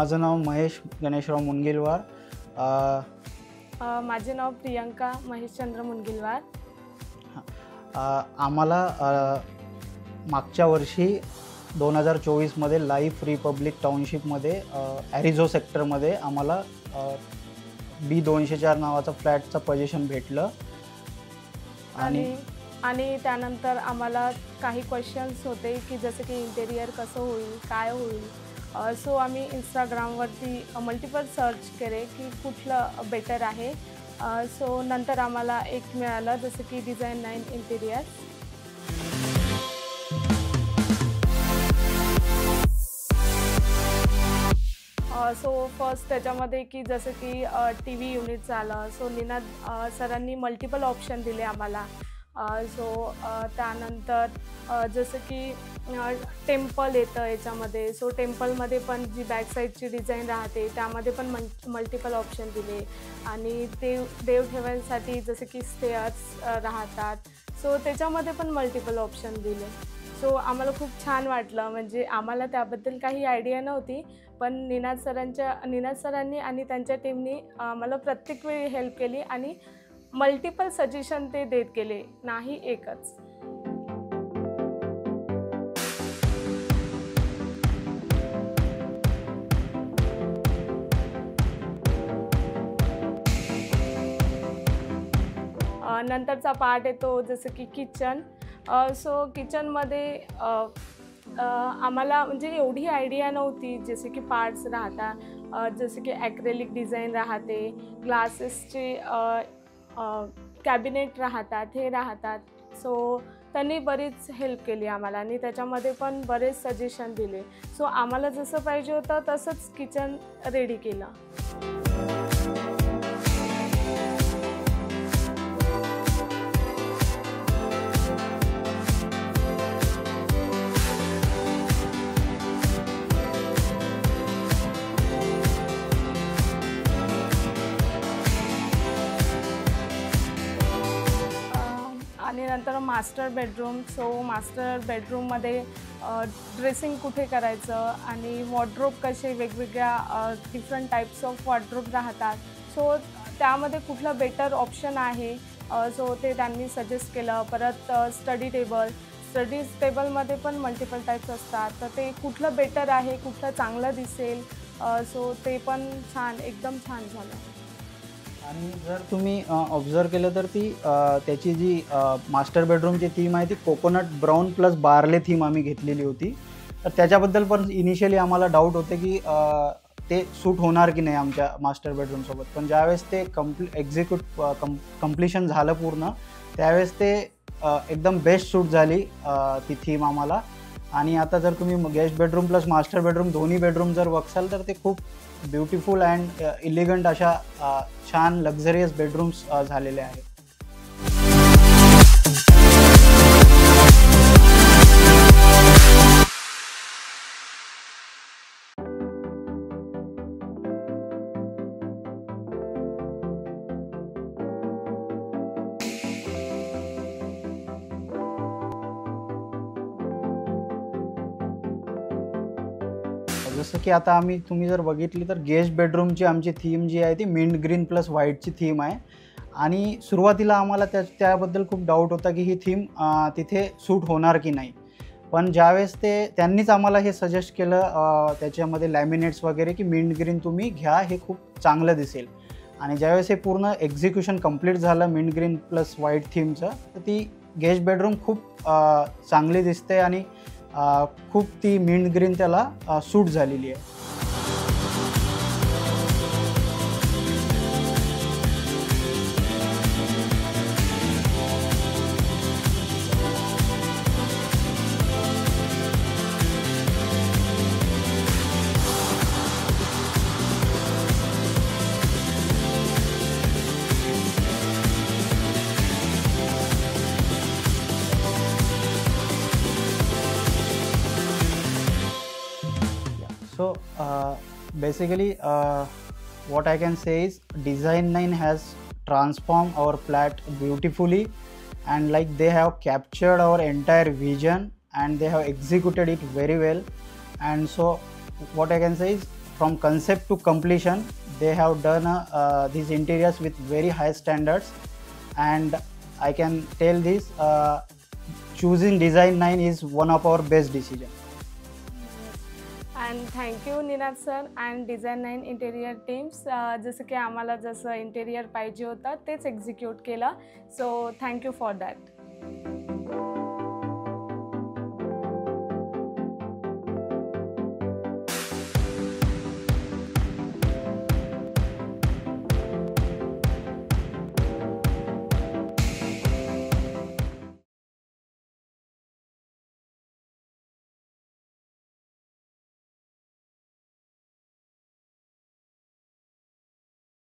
माझं नाव महेश गणेशराव मुनगिलवार. माझे नाव प्रियंका महेशचंद्र मुनगिलवार. आम्हाला मागच्या वर्षी 2024मध्ये लाईफ रिपब्लिक टाउनशिपमध्ये ॲरिझो सेक्टरमध्ये आम्हाला B204 नावाचा फ्लॅटचं पोझिशन भेटलं. आणि त्यानंतर आम्हाला काही क्वेश्चन्स होते की जसं की इंटेरियर कसं होईल, काय होईल. सो आम्ही इंस्टाग्रामवरती मल्टिपल सर्च केले की कुठलं बेटर आहे. सो नंतर आम्हाला एक मिळालं जसं की डिझाइन 9 इंटेरियर. सो फर्स्ट त्याच्यामध्ये की जसं की TV युनिट झालं. सो निनाद सरांनी मल्टिपल ऑप्शन दिले आम्हाला. त्यानंतर जसं की टेम्पल येतं याच्यामध्ये. सो टेम्पलमध्ये पण जी बॅक साईडची डिझाईन राहते त्यामध्ये पण मल्टिपल ऑप्शन दिले. आणि देव ठेवायसाठी जसं की स्टेअर्स राहतात. सो त्याच्यामध्ये पण मल्टिपल ऑप्शन दिले. सो आम्हाला खूप छान वाटलं. म्हणजे आम्हाला त्याबद्दल काही आयडिया नव्हती, पण निनाद सरांनी आणि त्यांच्या टीमनी आम्हाला प्रत्येक वेळी हेल्प केली आणि मल्टिपल सजेशन ते देत गेले, नाही एकच. नंतरचा पार्ट येतो जसं की किचन. सो किचनमध्ये आम्हाला म्हणजे एवढी आयडिया नव्हती. जसे की पार्ट्स राहतात, जसे की ॲक्रेलिक डिझाईन राहते, ग्लासेसचे कॅबिनेट राहतात, हे राहतात. सो त्यांनी बरीच हेल्प केली आम्हाला आणि त्याच्यामध्ये पण बरेच सजेशन दिले. सो आम्हाला जसं पाहिजे होतं तसंच किचन रेडी केलं. आणि नंतर मास्टर बेडरूम. सो मास्टर बेडरूममध्ये ड्रेसिंग कुठे करायचं आणि वॉर्डरोब कसे वेगवेगळ्या डिफरंट टाईप्स ऑफ वॉर्डरोब राहतात. सो त्यामध्ये कुठलं बेटर ऑप्शन आहे, सो ते त्यांनी सजेस्ट केलं. परत स्टडी टेबलमध्ये पण मल्टिपल टाईप्स असतात, तर ते कुठलं बेटर आहे, कुठलं चांगलं दिसेल. सो ते पण एकदम छान झालं. आणि जर तुम्ही ऑब्झर्व केलं तर त्याची जी मास्टर बेडरूमची थीम आहे ती coconut brown plus barley theme आम्ही घेतलेली होती. तर त्याच्याबद्दल पण इनिशियली आम्हाला डाऊट होते की ते सूट होणार की नाही आमच्या मास्टर बेडरूमसोबत. पण ज्यावेळेस ते कम्प्लिशन झालं पूर्ण, त्यावेळेस ते एकदम बेस्ट सूट झाली ती थीम आम्हाला. आणि आता जर तुम्ही guest bedroom plus master bedroom दोन्ही बेडरूम जर बघसाल तर ते खूप ब्युटिफुल अँड इलिगंट अशा छान लक्झरियस बेडरूम्स झालेले आहेत. जसं की आता तुम्ही जर बघितली तर गेस्ट बेडरूमची आमची थीम जी आहे ती मिंट ग्रीन प्लस व्हाईटची थीम आहे. आणि सुरुवातीला आम्हाला त्याबद्दल खूप डाऊट होता की ही थीम तिथे सूट होणार की नाही. पण ज्यावेळेस त्यांनीच आम्हाला हे सजेस्ट केलं त्याच्यामध्ये लॅमिनेट्स वगैरे की मिंट ग्रीन तुम्ही घ्या, हे खूप चांगलं दिसेल. आणि ज्यावेळेस हे पूर्ण एक्झिक्युशन कंप्लीट झालं मिंट ग्रीन प्लस व्हाईट थीमचं, तर ती गेस्ट बेडरूम खूप चांगली दिसते आणि खूप ती मिंट ग्रीन त्याला सूट झालेली आहे. So basically what I can say is Design 9 has transformed our flat beautifully, and like they have captured our entire vision and they have executed it very well. And so what I can say is from concept to completion, they have done these interiors with very high standards, and I can tell this, choosing Design 9 is one of our best decision. And thank you Ninad sir and design 9 interior teams. जसं की आम्हाला जसं interior पाहिजे होतं तेच execute केलं. So thank you for that.